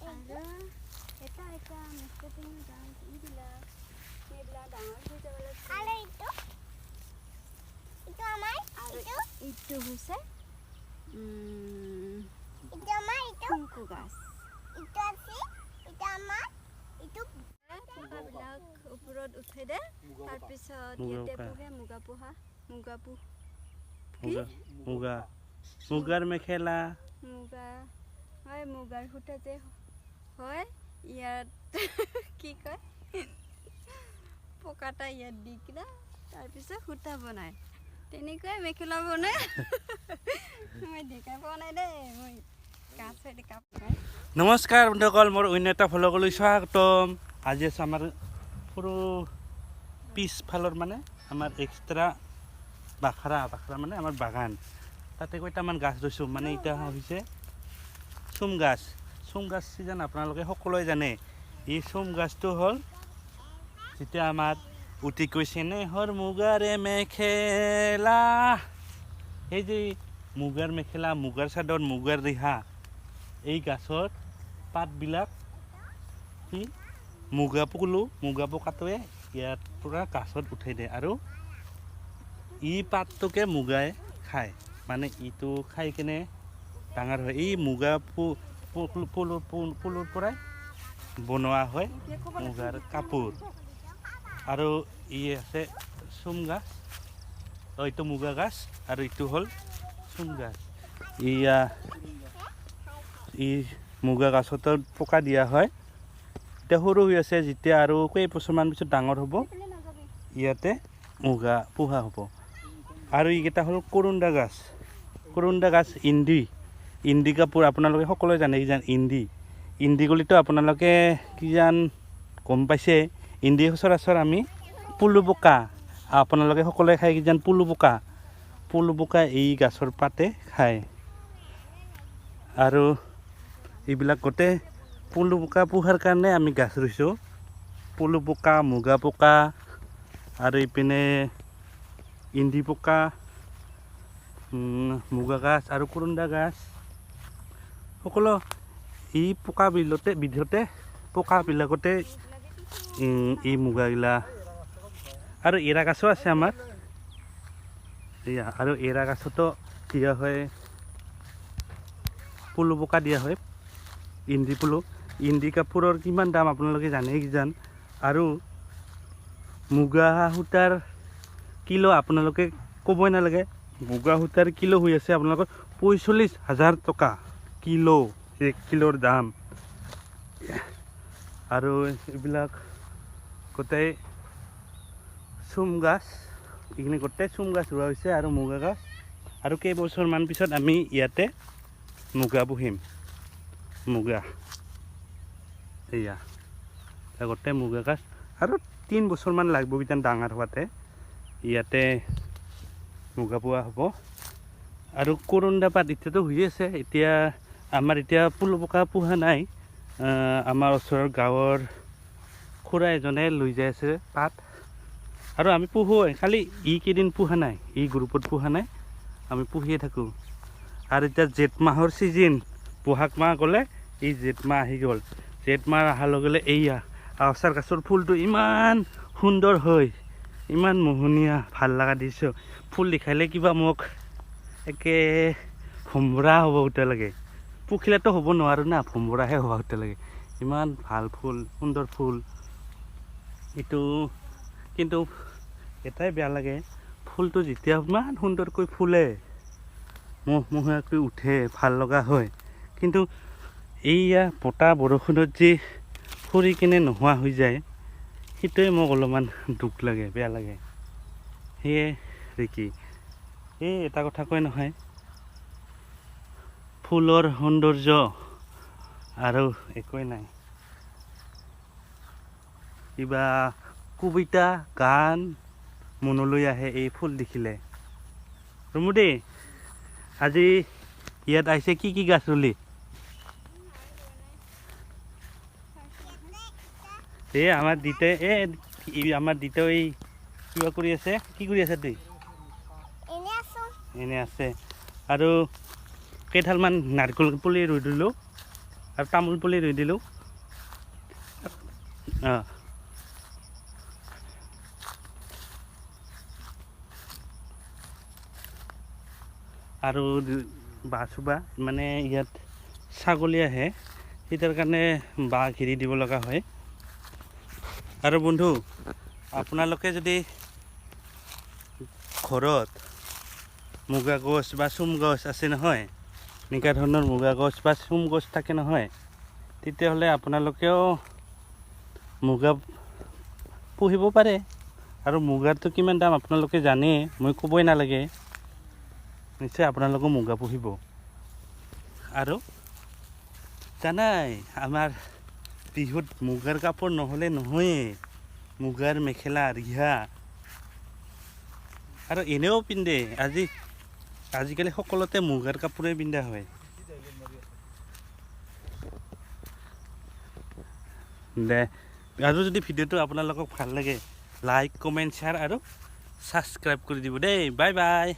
আৰু এটা মেষ্টাটিং গাছ এইবিলাক ডাঙৰ হৈ যাব লাগিছে। আৰু এইটো হৈছে শংকু গাছ। পোহাবিলাক ওপৰত উঠাই দে, তাৰপিছত ইয়াতে পোহে মুগাৰ মেখেলা হয়, মুগাৰ সূতা যে হয় ইয়াত কি কয় পকাটা ইয়াত দি কিনা তাৰপিছত সূতা বনায়, তেনেকুৱাই মেখেলা বনায়। মই দেখা পোৱা নাই দেই, মই গাছে দেখা পোৱা নাই। নমস্কাৰ বন্ধুসকল, মোৰ অন্য এটা ভ্লগলৈ স্বাগতম। আজি আছে আমাৰ সৰু পিছফালৰ মানে আমাৰ এক্সট্ৰা বাখৰা মানে আমাৰ বাগান, তাতে কেইটামান গাছ ৰুইছোঁ। মানে এতিয়া হৈছে চুম গাছ চিজন আপোনালোকে সকলোৱে জানে। এই চুম গাছটো হ'ল যেতিয়া আমাৰ অতিকৈ চেনেহৰ মুগাৰে মেখেলা, এই যে মুগাৰ মেখেলা, মুগাৰ চাদৰ, মুগাৰ ৰিহা, এই গাছৰ পাতবিলাক কি মুগা পোকাটোৱে ইয়াত পৰা গাছত উঠাই দিয়ে আৰু ই পাতটোকে মুগাই খায়। মানে ইটো খাই কিনে ডাঙৰ হয়। এই মুগা ফুলৰ পৰাই বনোৱা হয় মুগাৰ কাপোৰ। আৰু ই আছে চুম গাছ, এইটো মুগা গাছ আৰু এইটো হ'ল চুম গাছ। ই মুগা গাছতো পোকা দিয়া হয়। এতিয়া সৰু হৈ আছে, যেতিয়া আৰু কেইবছৰমান পিছত ডাঙৰ হ'ব ইয়াতে মুগা পোহা হ'ব। আৰু এইকেইটা হ'ল কৰোণ্ডা গাছ, ইন্দি কাপোৰ আপোনালোকে সকলোৱে জানে কিজান। ইন্দি গলিতো আপোনালোকে কিজান গম পাইছে। ইন্দি সচৰাচৰ আমি পুলু পোকা, আপোনালোকে সকলোৱে খাই কিজান পুলু পোকা এই গাছৰ পাতে খায়। আৰু এইবিলাক গোটেই পুলু পোকা পোহাৰ কাৰণে আমি গাছ ৰুইছোঁ। পুলু পোকা, মুগা পোকা আৰু ইপিনে ইন্দি পোকা, মুগা গাছ আৰু কৰোণ্ডা গাছ, সকলো এই পোকাবিলাকতে এই মুগাগিলা। আৰু এৰা গাছো আছে আমাৰ, আৰু এৰা গাছতো দিয়া হয় পুলু পোকা দিয়া হয়, ইন্দি কাপোৰৰ কিমান দাম আপোনালোকে জানেই কিজান। আৰু মুগা সূতাৰ কিলো আপোনালোকে ক'বই নালাগে, মুগা সূতাৰ কিলো হৈ আছে আপোনালোকৰ 45,000 টকা কিলো, 1 কিলোৰ দাম। আৰু এইবিলাক গোটেই চুম গাছ, এইখিনি গোটেই চুম গাছ ৰোৱা হৈছে আৰু মুগা গাছ। আৰু কেইবছৰমান পিছত আমি ইয়াতে মুগা পুহিম, এয়া গোটেই মুগা গাছ। আৰু 3 বছৰমান লাগিব কিজান ডাঙৰ হোৱাতে, ইয়াতে মুগা পোৱা হ'ব। আৰু কৰোণ্ডা পাত এতিয়াতো হৈ আছে। এতিয়া আমাৰ পুলু পোকা পোহা নাই, আমাৰ ওচৰৰ গাঁৱৰ খুৰা এজনে লৈ যাই আছে পাত। আৰু আমি পুহোঁ, খালি কেইদিন পোহা নাই, এই গ্ৰুপত পোহা নাই, আমি পুহিয়ে থাকোঁ। আৰু এতিয়া জেঠ মাহৰ ছিজন, বহাগ মাহ গ'লে এই জেঠ মাহ আহি গ'ল। জেঠ মাহ অহাৰ লগে লগে এইয়া আচাৰ গছৰ ফুলটো ইমান সুন্দৰ হয়, ইমান মোহনীয়া, ভাল লগা দৃশ্য। ফুল দেখালে কিবা মোক একে ভোমোৰা হ'ব উঠা লাগে। পখিলাতো হ'ব নোৱাৰোঁ না, ভোমোৰাহে হ'ব উঠা লাগে। ইমান ভাল ফুল, সুন্দৰ ফুল এইটো। কিন্তু এটাই বেয়া লাগে, ফুলটো যেতিয়া ইমান সুন্দৰকৈ ফুলে, মহমহীয়াকৈ উঠে, ভাল লগা হয়, কিন্তু এইয়া বতাহ বৰষুণত যে সৰি কিনে নোহোৱা হৈ যায়, সেইটোৱে মোক অলপমান দুখ লাগে, বেয়া লাগে। সেয়ে দেখি এটা কথা কয় নহয়, ফুলৰ সৌন্দৰ্য আৰু একোৱেই নাই। কিবা কবিতা গান মনলৈ আহে এই ফুল দেখিলে। ৰুমুদে, আজি ইয়াত আহিছে কি গাছ ৰুলি? আমাৰ দিতে এই কিবা কৰি আছে। কি কৰি আছে তুই? এনে আছে। আৰু কেইডালমান নাৰিকল পুলি ৰুই দিলোঁ আৰু তামোল পুলি ৰুই দিলোঁ। আৰু বাঁহ চোবা মানে ইয়াত ছাগলী আহে সেইটাৰ কাৰণে বাঁহ ঘেৰি দিব লগা হয়। আৰু বন্ধু আপোনালোকে যদি ঘৰত মুগা গছ বা চোম গছ আছে নহয়, এনেকুৱা ধৰণৰ মুগা গছ বা চোম গছ থাকে নহয়, তেতিয়াহ'লে আপোনালোকেও মুগা পুহিব পাৰে। আৰু মুগাৰটো কিমান দাম আপোনালোকে জানে, মই ক'বই নালাগে। নিশ্চয় আপোনালোকেও মুগা পুহিব। আৰু জানাই আমাৰ বিহুত মুগাৰ কাপোৰ নহ'লে নহয়েই, মুগাৰ মেখেলা ৰিহা আৰু এনেও পিন্ধে। আজিকালি সকলোতে মুগাৰ কাপোৰে পিন্ধা হয়। দে আৰু যদি ভিডিঅ'টো আপোনালোকক ভাল লাগে লাইক কমেণ্ট শ্বেয়াৰ আৰু ছাবস্ক্ৰাইব কৰি দিব দেই। Bye bye.